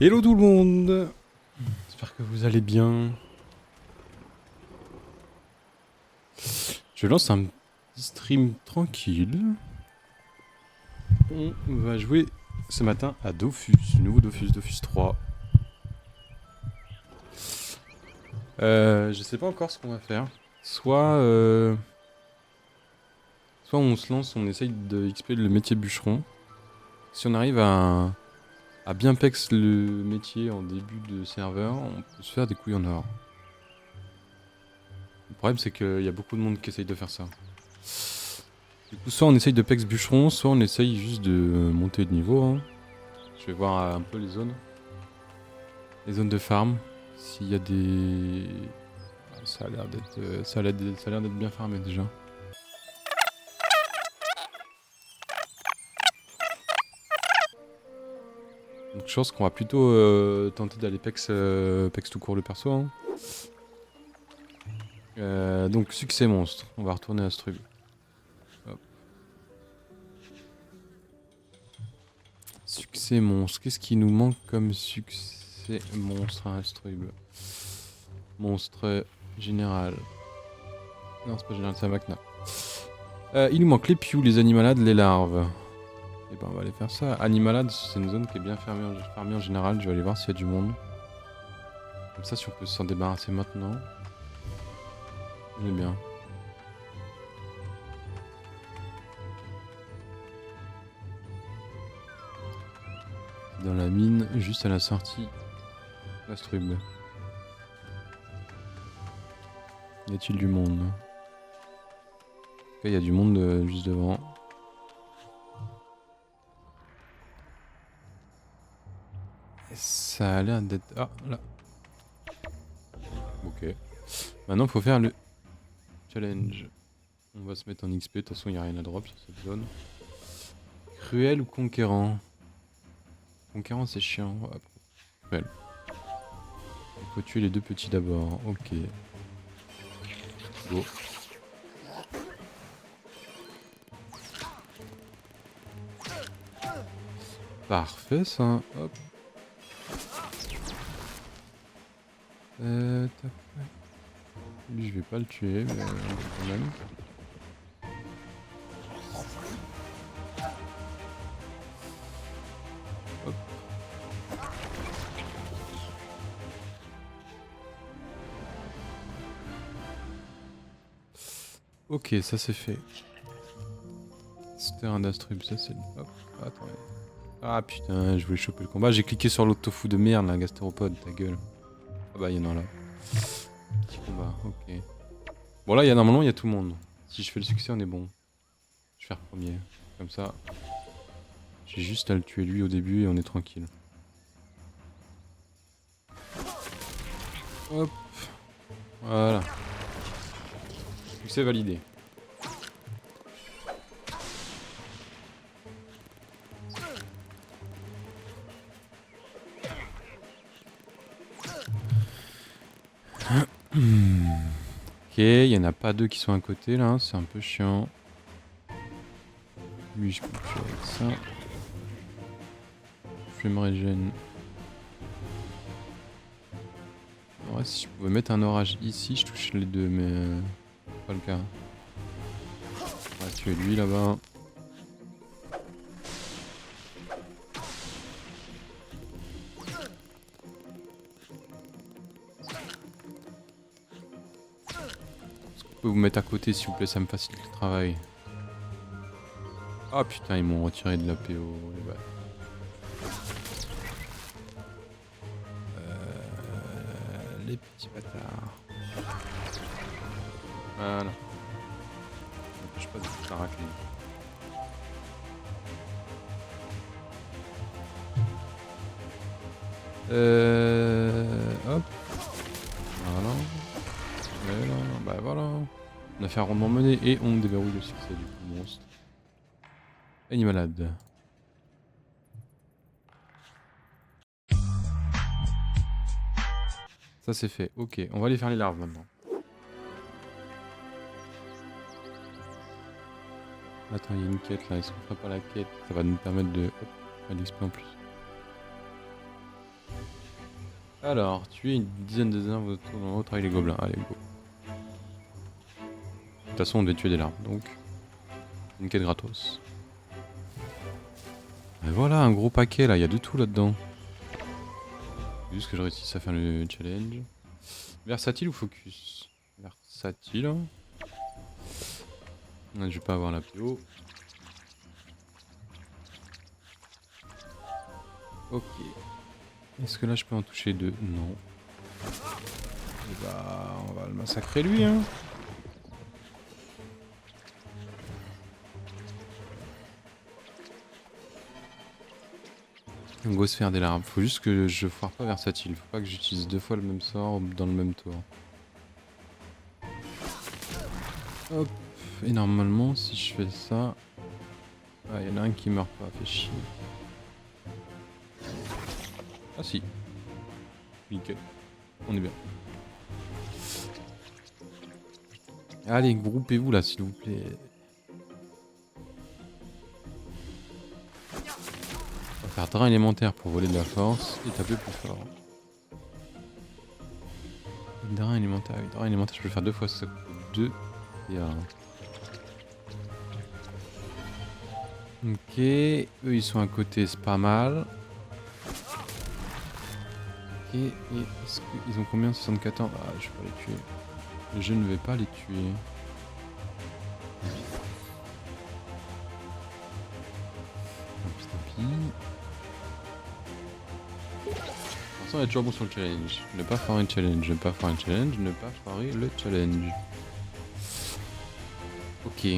Hello tout le monde. J'espère que vous allez bien. Je lance un petit stream tranquille. On va jouer ce matin à Dofus, le nouveau Dofus 3. Je sais pas encore ce qu'on va faire. Soit on se lance, on essaye de XP le métier bûcheron. Si on arrive à bien pex le métier en début de serveur, on peut se faire des couilles en or. Le problème c'est qu'il y a beaucoup de monde qui essaye de faire ça. Du coup, soit on essaye de pex bûcheron, soit on essaye juste de monter de niveau. Hein. Je vais voir un peu les zones. Les zones de farm. S'il y a des... Ça a l'air d'être bien farmé déjà. Donc je pense qu'on va plutôt tenter d'aller pex tout court le perso. Hein. Donc succès monstre. On va retourner à ce truc. Hop. Succès monstre. Qu'est-ce qui nous manque comme succès monstre à Astrub? Monstre général. Non, c'est pas général, c'est un Macna. Il nous manque les pious, les animalades, les larves. Et ben on va aller faire ça. Animalades, c'est une zone qui est bien fermée en général. Je vais aller voir s'il y a du monde. Comme ça, si on peut s'en débarrasser maintenant. On est bien. Dans la mine, juste à la sortie. Astrub. Y a-t-il du monde? Il y a du monde juste devant. Et ça a l'air d'être... Ah, là. Ok. Maintenant, il faut faire le challenge. On va se mettre en XP. De toute façon, il n'y a rien à drop sur cette zone. Cruel ou conquérant? Conquérant, c'est chiant. Ouais, cruel. Il faut tuer les deux petits d'abord. Ok. Go. Parfait ça. Hop. Lui je vais pas le tuer mais quand même. Hop. Ok, ça c'est fait. C'était un Astrub, ça c'est... Hop, attends. Ah putain, je voulais choper le combat. J'ai cliqué sur l'autre tofu de merde là, gastéropode, ta gueule. Ah bah y'en a là. Petit combat, ok. Bon là, normalement il y a tout le monde. Si je fais le succès, on est bon. Je vais faire premier. Comme ça, j'ai juste à le tuer lui au début et on est tranquille. Hop. Voilà. Succès validé. Ok, il n'y en a pas deux qui sont à côté là, c'est un peu chiant. Lui, je peux le tuer avec ça. Je vais me régénérer. En vrai, si je pouvais mettre un orage ici, je touche les deux, mais pas le cas. On va tuer lui là-bas. Je peux vous mettre à côté s'il vous plaît, ça me facilite le travail. Ah putain, ils m'ont retiré de la PO, les balles. Les petits bâtards. Voilà. Ça n'empêche pas de se la racler. Hop. Voilà. Voilà. Bah voilà. On a fait un rondement mené et on déverrouille le succès du coup monstre. Animalade. Ça c'est fait. Ok, on va aller faire les larves maintenant. Attends, il y a une quête là. Est-ce qu'on fera pas la quête? Ça va nous permettre de... Hop, faire l'XP en plus. Alors, tuer une dizaine de larves autour d'un autre avec les gobelins. Allez, go. De toute façon, on devait tuer des larves, donc... Une quête gratos. Et voilà, un gros paquet là, il y a de tout là-dedans. Juste que je réussisse à faire le challenge. Versatile ou focus? Versatile. Je vais pas avoir la PO. Ok. Est-ce que là je peux en toucher deux? Non. Et bah, on va le massacrer lui, hein. On va se faire des larves. Faut juste que je foire pas versatile. Faut pas que j'utilise deux fois le même sort dans le même tour. Hop. Et normalement, si je fais ça... Ah, il y en a un qui meurt pas, fait chier. Ah si. Nickel. On est bien. Allez, groupez-vous là, s'il vous plaît. On va faire drain élémentaire pour voler de la force et taper plus fort. Drain élémentaire, oui, drain élémentaire, je peux le faire deux fois, ça coûte 2 et 1. Ok, eux ils sont à côté, c'est pas mal. Ok, et est-ce qu'ils ont combien? 74? Ah, je vais pas les tuer. Je ne vais pas les tuer. Tant pis. Pour l'instant, on est toujours bon sur le challenge. Ne pas foirer un challenge, ne pas foirer un challenge, ne pas foirer le challenge. Ok.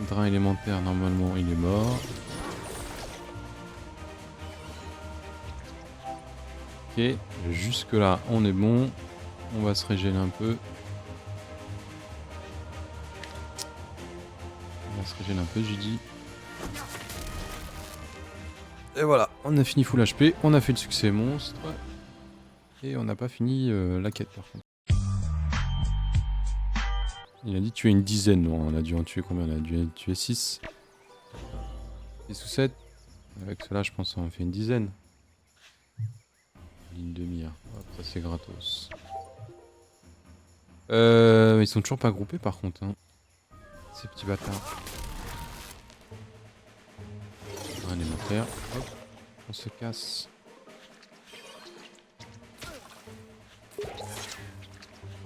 Drain élémentaire, normalement, il est mort. Ok, jusque là, on est bon. On va se régénérer un peu. On va se régénérer un peu, j'ai dit. Et voilà, on a fini full HP, on a fait le succès monstre. Et on n'a pas fini la quête par contre. Il a dit tuer une dizaine, non, on a dû en tuer combien? On a dû en tuer 6. 6 ou 7. Avec cela, je pense qu'on en fait une dizaine. Une demi-heure. Hop, ça c'est gratos. Ils sont toujours pas groupés par contre, hein. Ces petits bâtards. Un élémentaire. Hop, on se casse.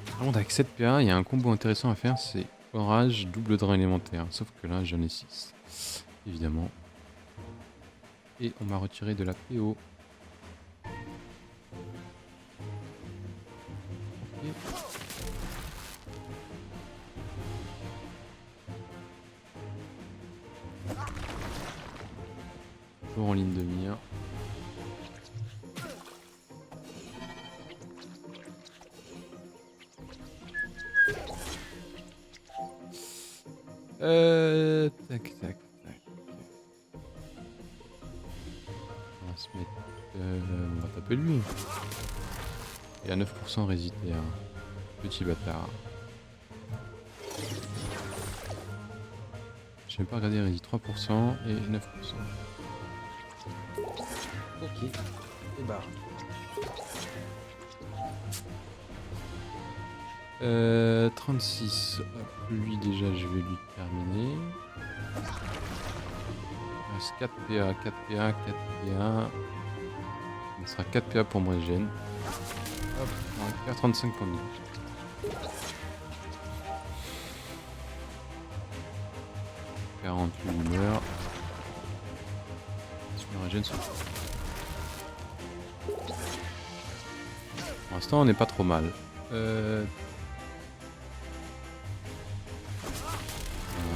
Par contre, avec 7 PA, il y a un combo intéressant à faire, c'est orage, double drain élémentaire. Sauf que là, j'en ai 6. Évidemment. Et on m'a retiré de la PO. Okay. Toujours en ligne de mire. Tac, tac, tac. On va se mettre... on va taper lui. Il a 9% résisté, hein. Petit bâtard. Je vais pas regarder, il résiste 3% et 9%. Ok. Et barre. 36. Hop, lui déjà je vais lui terminer. Il reste 4 PA, 4 PA, 4 PA. Il sera 4 PA pour me régène. Hop, on récupère 35 points de vie. 48 meurt. Je me régène sur. Pour l'instant on n'est pas trop mal.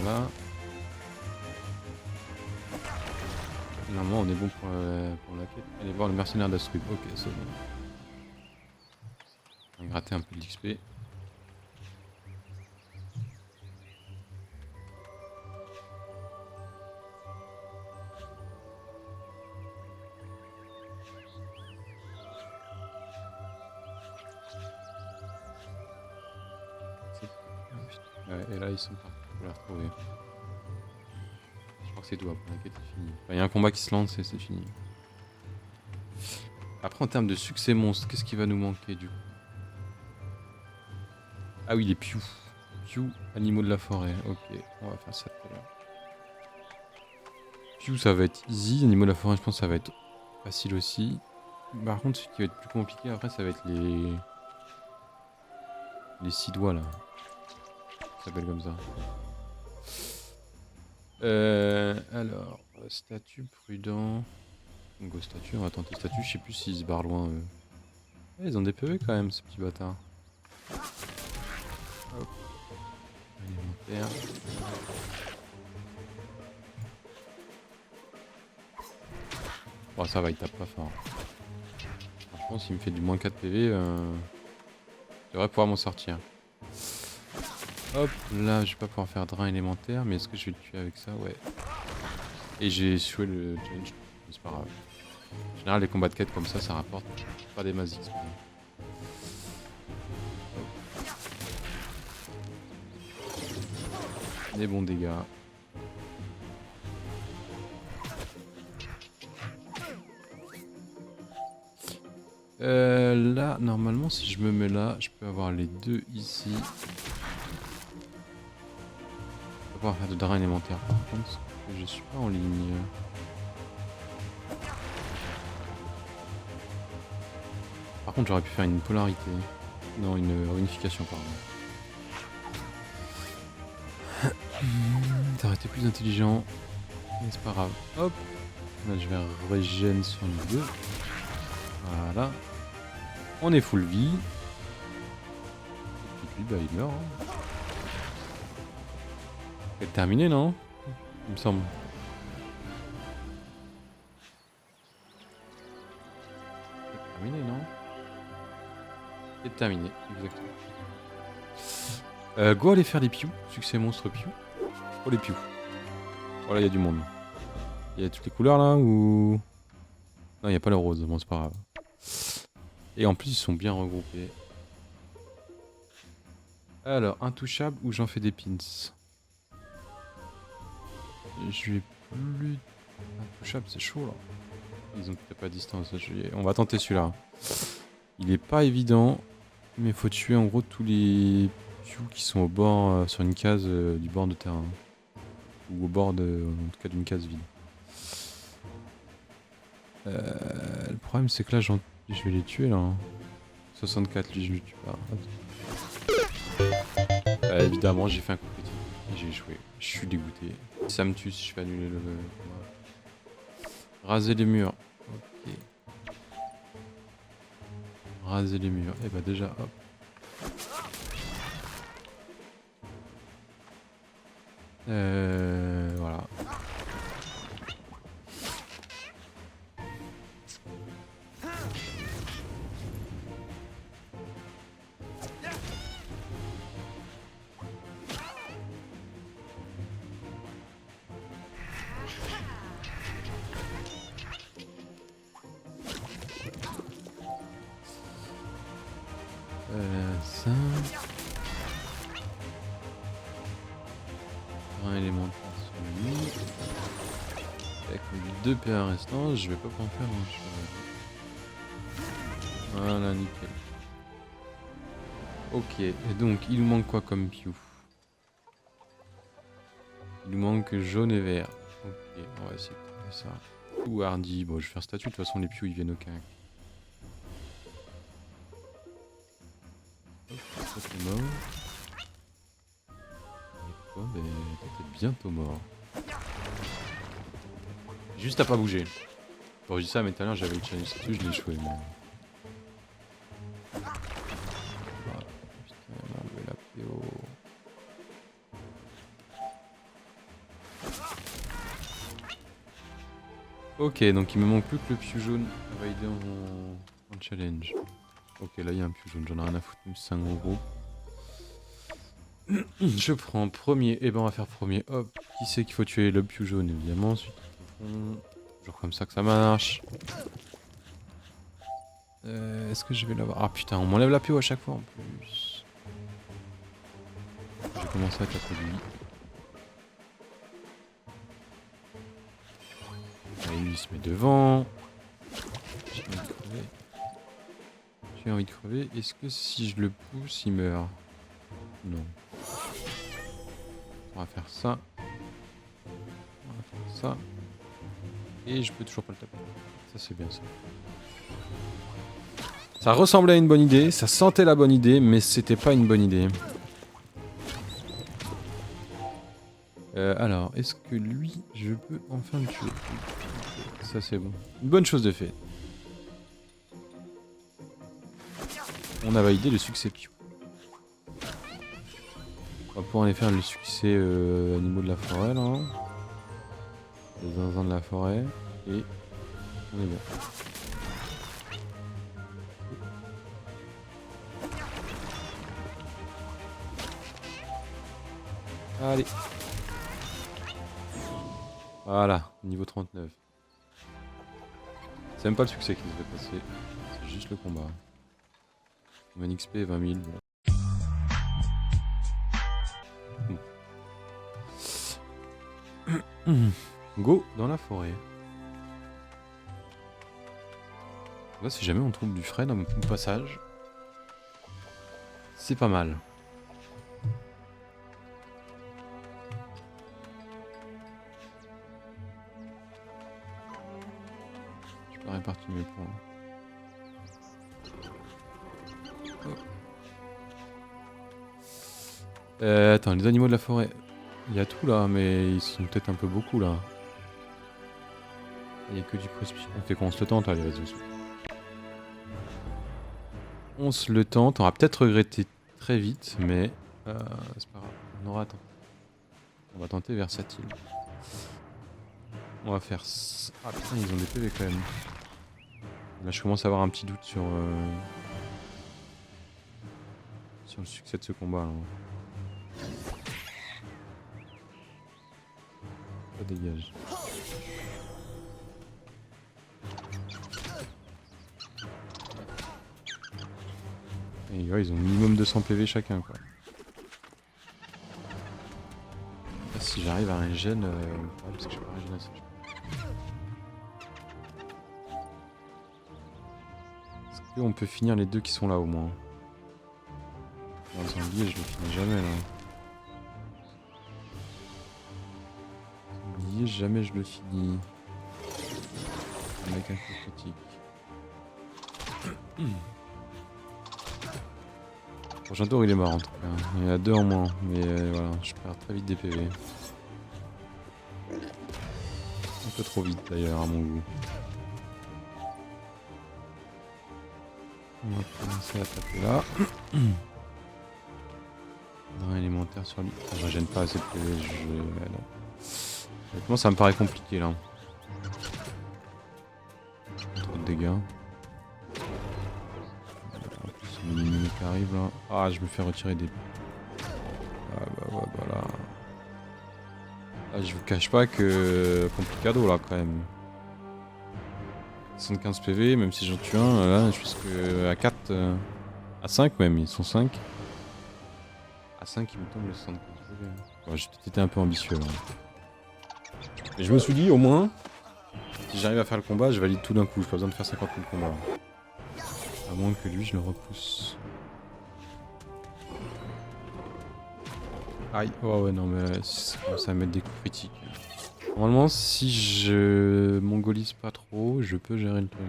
Voilà. Normalement on est bon pour la quête. Allez voir le mercenaire d'Astrub. Ok, c'est bon. On va gratter un peu d'XP. Ouais, et là ils sont partis pour la retrouver. Je crois que c'est tout, après la quête est finie. Enfin, il y a un combat qui se lance et c'est fini. Après, en termes de succès monstre, qu'est-ce qui va nous manquer du coup? Ah oui, les Pew. Pew, animaux de la forêt. Ok, on va faire ça tout à l'heure. Pew, ça va être easy. Animaux de la forêt, je pense que ça va être facile aussi. Par contre, ce qui va être plus compliqué après, ça va être les 6 doigts là. Ça s'appelle comme ça. Alors, statue, prudent. Go statue, on va tenter statue. Je sais plus s'ils se barrent loin. Ouais, ils ont des PV quand même, ces petits bâtards. Hop. Alimentaire. Bon, ça va, il tape pas fort. Franchement, s'il me fait du moins 4 PV, je devrais pouvoir m'en sortir. Hop, là, je vais pas pouvoir faire drain élémentaire, mais est-ce que je vais le tuer avec ça? Ouais. Et j'ai échoué le challenge, c'est pas grave. En général, les combats de quête comme ça rapporte pas des masses XP. Des bons dégâts. Là, normalement, si je me mets là, je peux avoir les deux ici. Je vais pouvoir faire de drain élémentaire par contre, parce que je suis pas en ligne. Par contre, j'aurais pu faire une polarité. Non, une réunification, pardon. Ça aurait été plus intelligent. Mais c'est pas grave. Hop. Là, je vais régénérer sur les deux. Voilà. On est full vie. Et puis lui, bah, il meurt. Hein. C'est terminé, non? Il me semble. C'est terminé, non? C'est terminé, exactement. Go aller faire les pious. Succès monstre piou. Oh les pious. Voilà, il y a du monde. Il y a toutes les couleurs là ou... Non, il n'y a pas le rose. Bon, c'est pas grave. Et en plus, ils sont bien regroupés. Alors, intouchable ou j'en fais des pins? Je vais plus... Intouchable, c'est chaud là. Ils ont peut-être pas à distance. On va tenter celui-là. Il est pas évident. Mais faut tuer en gros tous les pious qui sont au bord, sur une case du bord de terrain. Ou au bord de... En tout cas d'une case vide. Le problème c'est que là je vais les tuer là. 64, lui je le tue pas. Évidemment j'ai fait un coup critique et j'ai échoué. Je suis dégoûté. Ça me tue si je fais annuler le... Raser les murs. Ok. Raser les murs. Et bah déjà hop. Voilà. Ça. Un élémentaire sur lui. Avec mes 2 PA restants, je vais pas pouvoir faire grand chose. Voilà, nickel. Ok, et donc il nous manque quoi comme piou? Il nous manque jaune et vert. Ok, on va essayer de trouver ça. Ou hardy, bon je vais faire statue, de toute façon les pious ils viennent au quinque. Hop, ça c'est mort. Et quoi? Ben toi t'es bientôt mort. Juste à pas bouger. Bon je dis ça mais tout à l'heure j'avais le challenge statue, je l'ai échoué mais... Voilà, putain, on a enlevé la PO. Ok, donc il me manque plus que le piou jaune à valider en challenge. Ok, là il y a un piou jaune, j'en ai rien à foutre, c'est un gros groupe. Je prends premier, et ben on va faire premier. Hop, qui c'est qu'il faut tuer? Le piou jaune évidemment, ensuite toujours comme ça que ça marche. Est-ce que je vais l'avoir? Ah putain, on m'enlève la PO à chaque fois en plus. Je vais commencer à taper lui. Allez, lui il se met devant. J'ai J'ai envie de crever. Est-ce que si je le pousse, il meurt? Non. On va faire ça. On va faire ça. Et je peux toujours pas le taper. Ça c'est bien ça. Ça ressemblait à une bonne idée, ça sentait la bonne idée, mais c'était pas une bonne idée. Alors, est-ce que lui, je peux enfin le tuer? Ça c'est bon. Une bonne chose de fait. On a validé le succès Piou. On va pouvoir aller faire le succès animaux de la forêt là. Les zinzins de la forêt. Et on est bon. Allez. Voilà, niveau 39. C'est même pas le succès qui nous fait passer. C'est juste le combat. Mon XP 20 000. Bon. Go dans la forêt. Là, si jamais on trouve du frais dans mon passage, c'est pas mal. Je peux répartir mes points. Attends, les animaux de la forêt. Il y a tout là, mais ils sont peut-être un peu beaucoup là. Il n'y a que du précipice. On fait qu'on se le tente, allez, vas-y. On se le tente, on va peut-être regretter très vite, mais c'est pas grave, on aura tenté. On va tenter versatile. On va faire... Ah putain, ils ont des PV quand même. Là, je commence à avoir un petit doute sur le succès de ce combat. Là. Ça dégage. Et ouais, ils ont minimum 200 PV chacun quoi. Là, si j'arrive à régène, parce que je peux régénérer ça. Est-ce qu'on peut finir les deux qui sont là au moins? Un zombie, je le finis jamais là. Zombie, jamais je le finis. Avec un coup critique. Prochain tour il est mort en tout cas. Il y en a deux en moins, mais voilà, je perds très vite des PV. Un peu trop vite d'ailleurs à mon goût. On va commencer à taper là. Un élémentaire sur lui. Je régène pas assez de PV, honnêtement ça me paraît compliqué là. Trop de dégâts. En plus il y a une mini qui arrive là. Ah je me fais retirer des... Ah bah ouais voilà. Ah, je vous cache pas que... Complicado là quand même. 75 PV, même si j'en tue un, là je pense que à 4... à 5 même, ils sont 5. À 5 il me tombe les 75 PV. Ouais, j'ai peut-être été un peu ambitieux là. Et je me suis dit au moins, si j'arrive à faire le combat, je valide tout d'un coup, j'ai pas besoin de faire 50 000 combats. À moins que lui je le repousse. Aïe, oh ouais non mais ça commence à mettre des coups critiques. Normalement si je mongolise pas trop, je peux gérer le truc.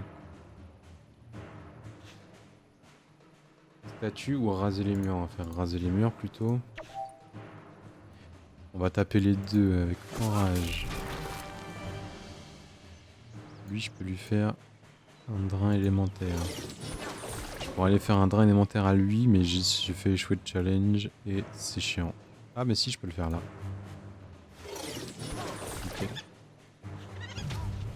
Statue ou raser les murs? On va faire raser les murs plutôt. On va taper les deux avec enrage. Lui je peux lui faire un drain élémentaire. Je pourrais aller faire un drain élémentaire à lui, mais j'ai fait échouer le challenge et c'est chiant. Ah mais si je peux le faire là. Okay.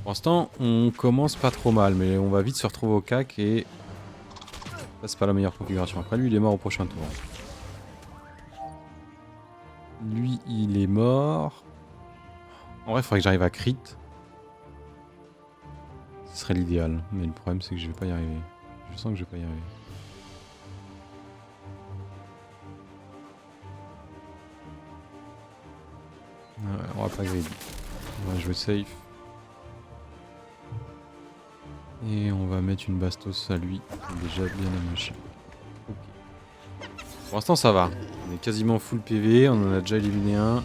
Pour l'instant on commence pas trop mal, mais on va vite se retrouver au cac et ça c'est pas la meilleure configuration. Après lui il est mort au prochain tour. Lui il est mort. En vrai il faudrait que j'arrive à crit. Ce serait l'idéal, mais le problème c'est que je vais pas y arriver. Je sens que je vais pas y arriver. Ouais, on va pas grid. On va jouer safe. Et on va mettre une bastos à lui, qui est déjà bien amoché. Ok. Pour l'instant ça va. On est quasiment full PV, on en a déjà éliminé un.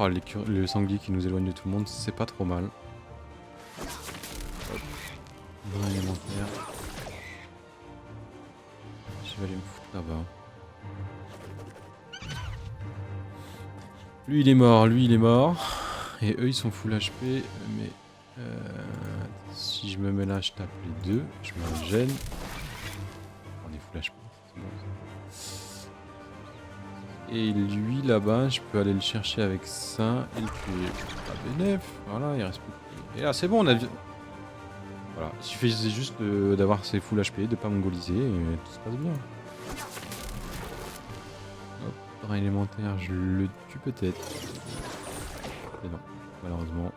Oh, le sanglier qui nous éloigne de tout le monde, c'est pas trop mal. Hop. Brin élémentaire. Je vais aller me foutre là-bas. Lui il est mort, lui il est mort. Et eux ils sont full HP, mais si je me mets là je tape les deux, je me gêne. On est full HP, c'est bon. Et lui là-bas, je peux aller le chercher avec ça et le tuer. Pas bénéf, voilà, il reste plus que... Et là c'est bon, on a... Voilà, il suffisait juste d'avoir ses full HP, de pas mongoliser et tout se passe bien. Hop, brin élémentaire, je le tue peut-être. Mais non, malheureusement.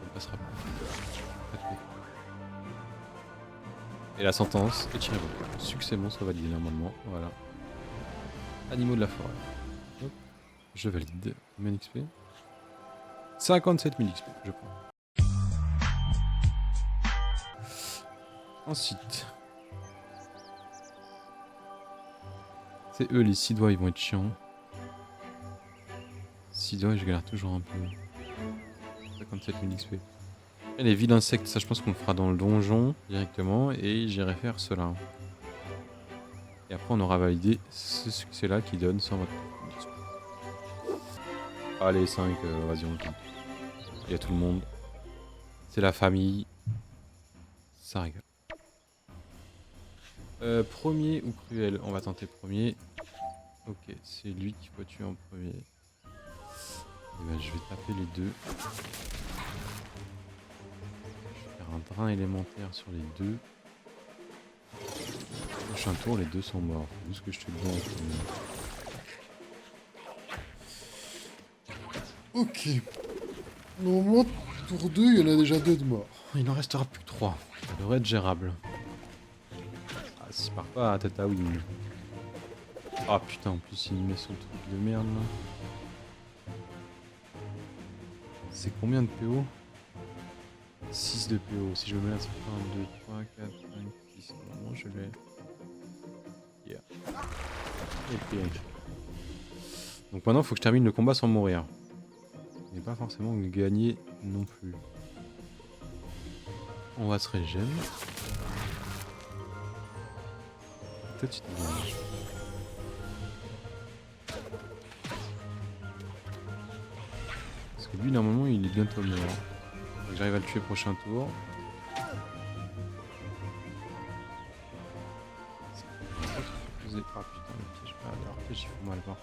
Il passera pas. Et la sentence est tirée au succès bon, ça valide normalement, voilà. Animaux de la forêt. Hop, je valide. Combien d'XP 57 000 XP, je prends. Ensuite. C'est eux, les 6 doigts, ils vont être chiants. 6 doigts, je galère toujours un peu. 57 000 XP. Et les vides insectes, ça je pense qu'on le fera dans le donjon directement. Et j'irai faire cela. Et après on aura validé ce succès-là qui donne 120 000 XP. Allez, 5, vas-y on tente. Il y a tout le monde. C'est la famille. Ça rigole. Premier ou cruel? On va tenter premier. Ok, c'est lui qu'il faut tuer en premier. Et ben, je vais taper les deux. Je vais faire un drain élémentaire sur les deux. Prochain tour, les deux sont morts. Vu ce que je te dis en premier. Ok. Normalement, tour 2, il y en a déjà 2 de morts. Il n'en restera plus que 3. Ça devrait être gérable. Ah, si je pars pas à tête à win. Ah putain, en plus il me met son truc de merde là. C'est combien de PO? 6 de PO. Si je me mets là, ça fait 1, 2, 3, 4, 5, 6. Normalement, je l'ai. Yeah. Ok. Donc maintenant, il faut que je termine le combat sans mourir. Ce n'est pas forcément gagner non plus. On va se régénérer. Peut-être une image. Parce que lui, normalement, il est bientôt mort. Donc j'arrive à le tuer prochain tour. Ah putain, le piège, alors piège il faut mal voir.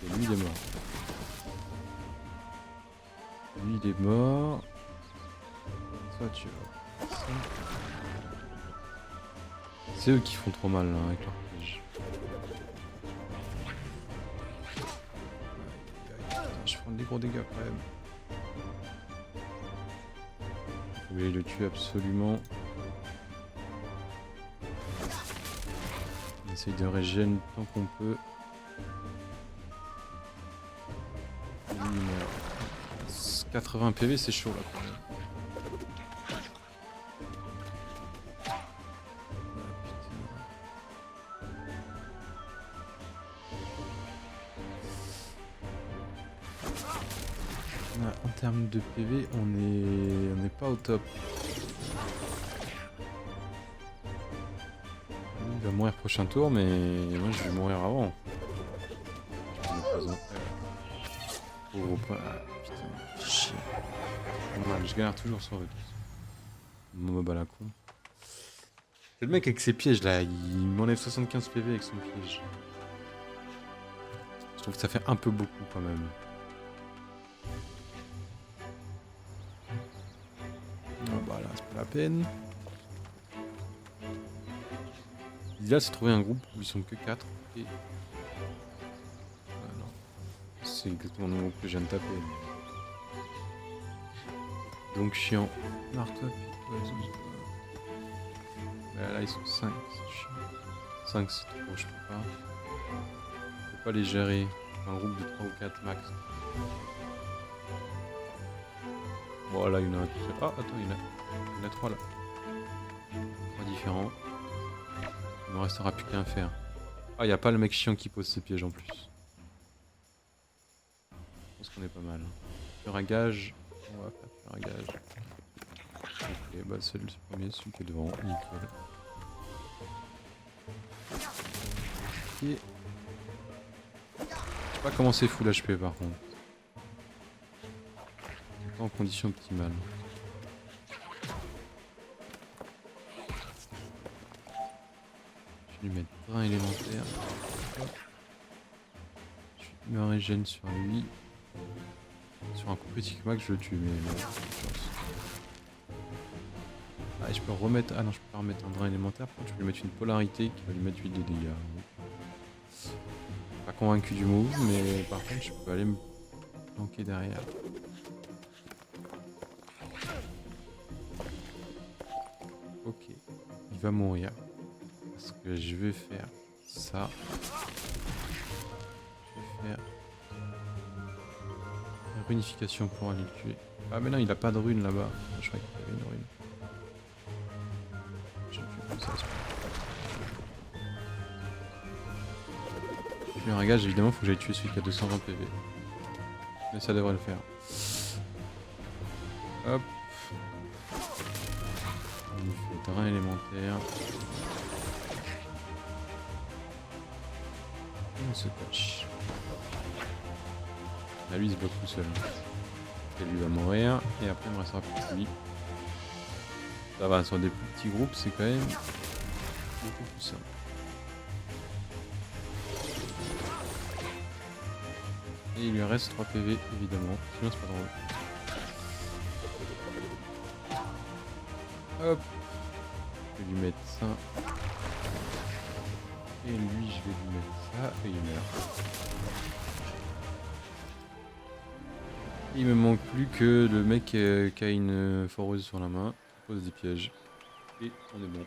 Et lui il est mort. Lui il est mort. Toi tu vas. C'est eux qui font trop mal là, avec leur piège. Je prends des gros dégâts quand même. Faut aller le tuer absolument. On essaye de régénérer tant qu'on peut. 80 PV c'est chaud là quand même. En termes de PV, on n'est pas au top. Il va mourir prochain tour, mais moi je vais mourir avant. Oh, putain, chier. Mal, je galère toujours sur eux tous. Mob à la con. C'est le mec avec ses pièges là, il m'enlève 75 PV avec son piège. Je trouve que ça fait un peu beaucoup quand même. Oh bah là, c'est pas la peine. L'idéal c'est de trouver un groupe où ils sont que 4 et... non. C'est exactement le groupe que je viens de taper. Donc chiant. Marteau, là ils sont 5, c'est chiant. 5 c'est trop, je peux pas. Je peux pas les gérer. Un groupe de 3 ou 4 max. Bon là il y en a un tout seul. Ah attends, il y en a 3 là. 3 différents. Il me restera plus qu'à faire. Ah, il y a pas le mec chiant qui pose ses pièges en plus. Je pense qu'on est pas mal. Faire un gage. On va faire un gage. Ok, bah c'est le premier, celui qui est devant. Nickel. Ok. Je sais pas comment c'est full HP par contre. C'est pas en condition optimale. Je vais lui mettre drain élémentaire. Hop. Je me régène sur lui. Sur un coup critique max, je le tue, mais bon, chance. Ah, et je peux remettre. Ah non, je peux pas remettre un drain élémentaire. Par contre, je peux lui mettre une polarité qui va lui mettre 8 de dégâts. Pas convaincu du move, mais par contre, je peux aller me planquer derrière. Ok, il va mourir. Parce que je vais faire ça. Je vais faire une runification pour aller le tuer. Ah mais non, il a pas de rune là-bas. Je croyais qu'il avait une rune. Je le tue comme ça. Je fais un gage, évidemment, faut que j'aille tuer celui qui a 220 PV. Mais ça devrait le faire. Hop. On lui fait drain élémentaire. On se cache. Là, lui, il se bloque tout seul. Et lui va mourir. Et après, il me restera plus que lui. Ça va, sur des plus petits groupes, c'est quand même beaucoup plus simple. Et il lui reste 3 PV, évidemment. Sinon, c'est pas drôle. Hop. Je vais lui mettre ça. Et lui, je vais lui mettre ça. Et il meurt. Il me manque plus que le mec qui a une foreuse sur la main. Qui pose des pièges. Et on est bon.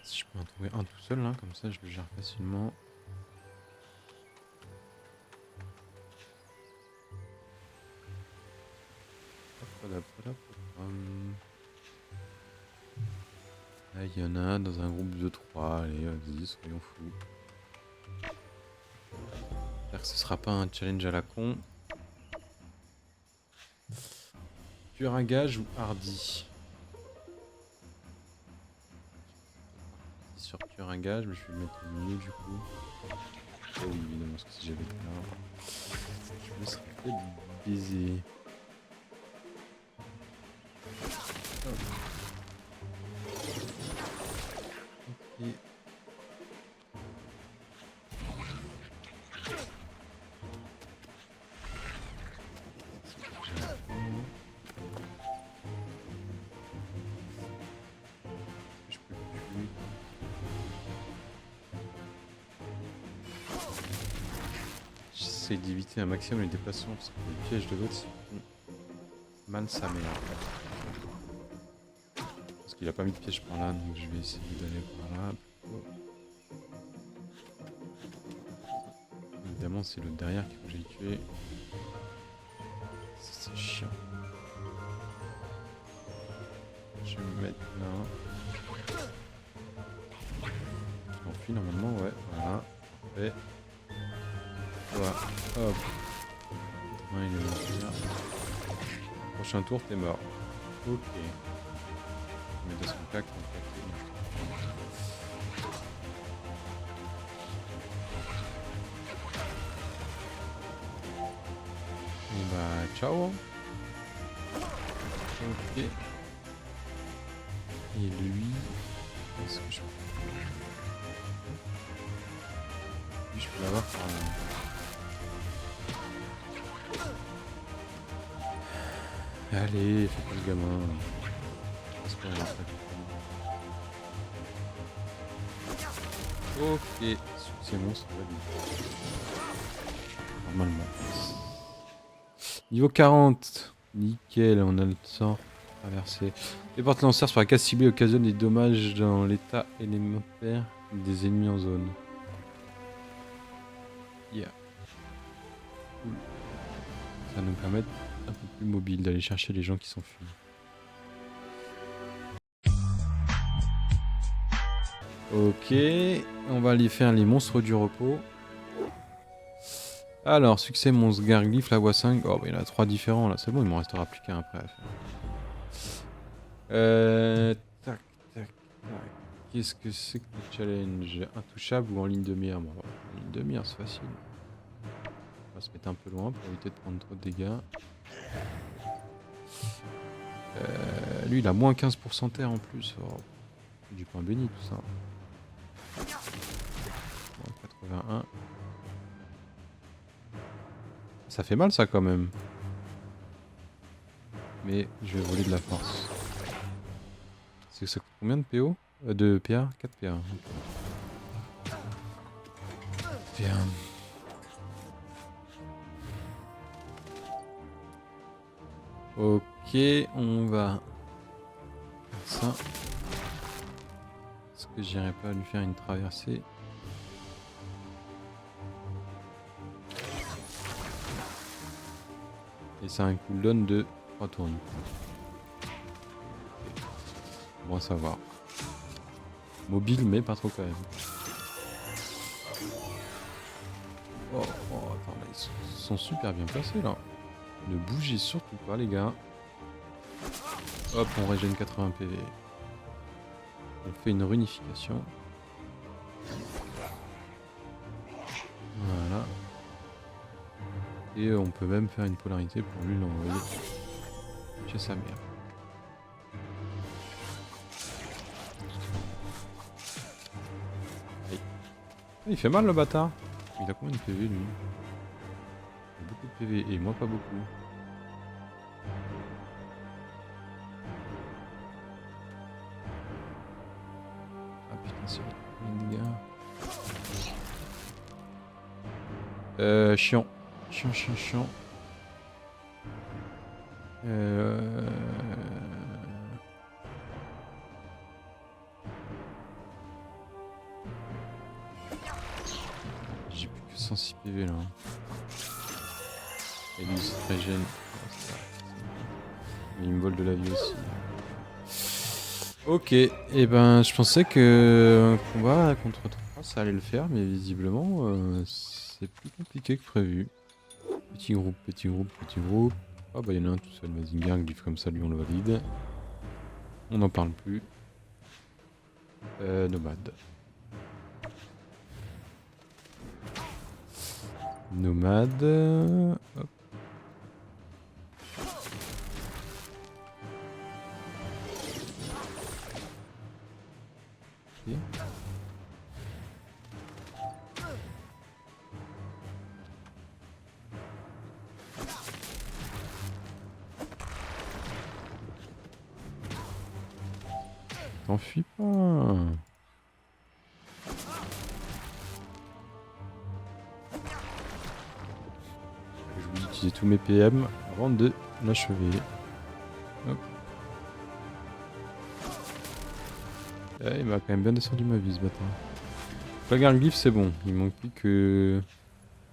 Si je peux en trouver un tout seul là, comme ça je le gère facilement. Là il y en a dans un groupe de 3, allez vas-y soyons fous. J'espère que ce sera pas un challenge à la con. Tuer un gage ou hardy? Sur tuer un gage, mais je vais le mettre au milieu du coup. Oh oui évidemment parce que si j'avais là, je me serais fait baiser. Ok. J'essaie d'éviter un maximum les déplacements parce que les pièges de l'autre mal sa mère. Parce qu'il a pas mis de piège par là, donc je vais essayer d'aller par là. Évidemment c'est le derrière qu'il faut que j'aille tuer. C'est chiant. Je vais me mettre là. Je m'enfuis normalement, ouais, voilà. Et voilà, hop. Ouais, il est mort. Prochain tour, t'es mort. Ok. Mais de son claque, et bah, ciao. Ok. Et lui, est-ce que je peux... Lui, je peux l'avoir par là. Allez, fais pas le gamin. Parce qu'on va faire. Ok, succès monstre, normalement. Niveau 40. Nickel, on a le temps traversé. Les portes lanceurs sur la case ciblée occasionnent des dommages dans l'état élémentaire des ennemis en zone. Yeah. cool. Ça va nous permettre un peu plus mobile d'aller chercher les gens qui s'enfuient. Ok, on va aller faire les monstres du repos. Alors, succès monstre Garglyph, la voie 5. Oh, bah, il y en a 3 différents là, c'est bon, il m'en restera plus qu'un après à faire. Tac, tac, tac. Qu'est-ce que c'est que le challenge? Intouchable ou en ligne de mire? Bon, en ligne de mire, c'est facile. On va se mettre un peu loin pour éviter de prendre trop de dégâts. Lui, il a moins 15% terre en plus. Oh, du pain béni tout ça. Moins 81. Ça fait mal ça quand même. Mais je vais voler de la force. C'est que ça coûte combien de PO? De PA? 4 PA. PA. Ok, on va faire ça. Est-ce que j'irai pas lui faire une traversée? Et ça a un cooldown de 3 tours. Bon à savoir. Mobile mais pas trop quand même. Oh, attends, là, ils sont super bien placés là. Ne bougez surtout pas les gars. Hop, on régène 80 PV. On fait une réunification. Voilà. Et on peut même faire une polarité pour lui l'envoyer chez sa mère. Aïe. Il fait mal le bâtard. Il a combien de PV lui? Il a beaucoup de PV et moi pas beaucoup. Ah putain c'est les gars. Chiant. Chiant. J'ai plus que 106 PV là. Et lui il se régène. Il me vole de la vie aussi. Ok, et ben je pensais que un combat contre 3 ça allait le faire, mais visiblement c'est plus compliqué que prévu. Petit groupe. Ah bah il y en a un tout seul, Mazinger, un glyphe comme ça, lui on le valide. On n'en parle plus. Nomade. Hop. Okay. T'enfuis pas. Je voulais utiliser tous mes PM avant de l'achever. Hop. Il m'a quand même bien descendu ma vie ce bâtard. La Garglyph c'est bon, il manque plus que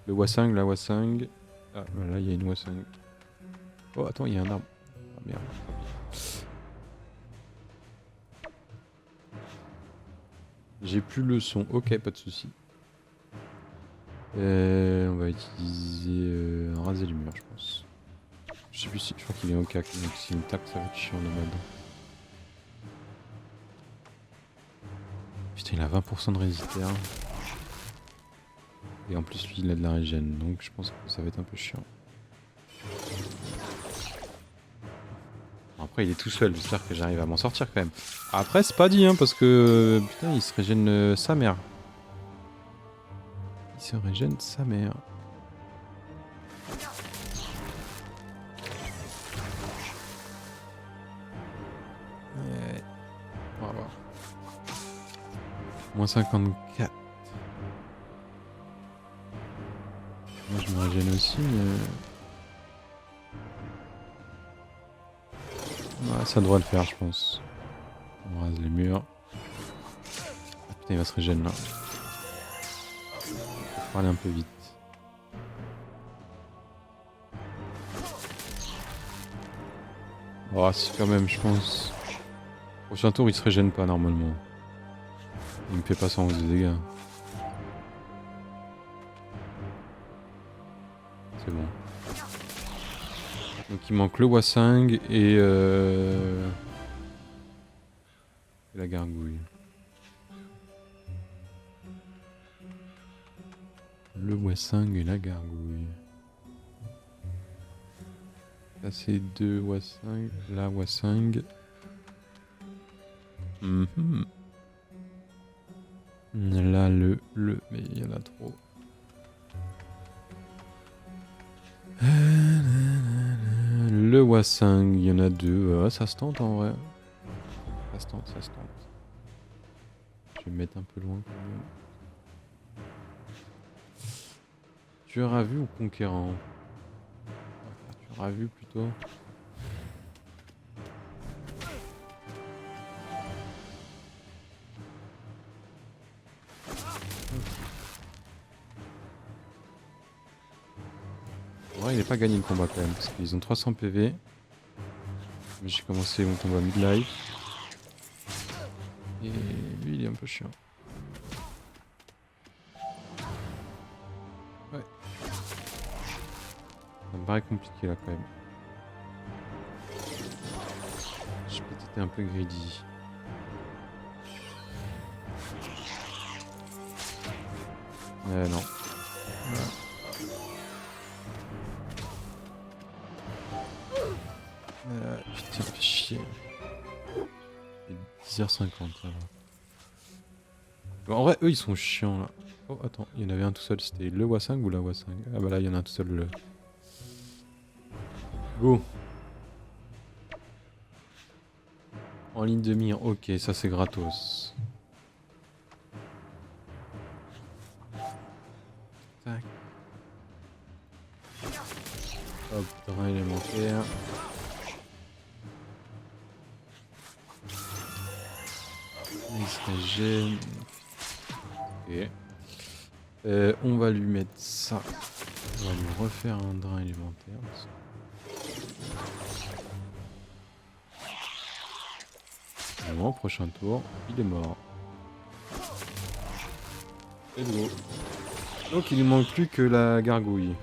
le Wasang, la Wasang. Ah là il y a une Wasang. Oh attends, il y a un arbre. Ah merde. J'ai plus le son, ok pas de soucis. On va utiliser raser les murs je pense. Je sais plus si, je crois qu'il est en cac, donc s'il me tape ça va être chiant le mode. Putain il a 20% de résistère. Et en plus lui il a de la régène, donc je pense que ça va être un peu chiant. Après il est tout seul, j'espère que j'arrive à m'en sortir quand même. Après c'est pas dit hein, parce que putain il se régène sa mère. Il se régène sa mère. On va voir. Moins 54. Moi je me régène aussi mais... Ouais, ça devrait le faire je pense. On rase les murs. Ah, putain il va se régénérer là. Faut parler un peu vite. Oh, si, quand même, je pense. Prochain tour, il se régène pas normalement. Il me fait pas 111 de dégâts. C'est bon. Donc il manque le Hwasang et la gargouille. Le Hwasang et la gargouille. Là c'est 2 Hwasang, la Hwasang. Là mais il y en a trop. Le Hwasang, il y en a 2. Ça se tente en vrai. Ça se tente. Je vais me mettre un peu loin quand même. Tueur à vue ou conquérant? Tueur à vue plutôt. Ouais, il n'est pas gagné le combat quand même, parce qu'ils ont 300 PV. Mais j'ai commencé mon combat midlife. Et lui, il est un peu chiant. Ouais. Ça me paraît compliqué là quand même. J'ai peut-être été un peu greedy. Non. Voilà. Putain, fais chier. Il est 10h50, ça va. Bon, en vrai, eux, ils sont chiants, là. Oh, attends, il y en avait un tout seul. C'était le Hwasang ou la Hwasang? Ah bah là, il y en a un tout seul. Le... Go. En ligne de mire. Ok, ça, c'est gratos. Tac. Hop, drain élémentaire. Il se régène. Ok. On va lui mettre ça. On va lui refaire un drain élémentaire. Vraiment, prochain tour, il est mort. Et de l'eau. Donc il ne manque plus que la gargouille.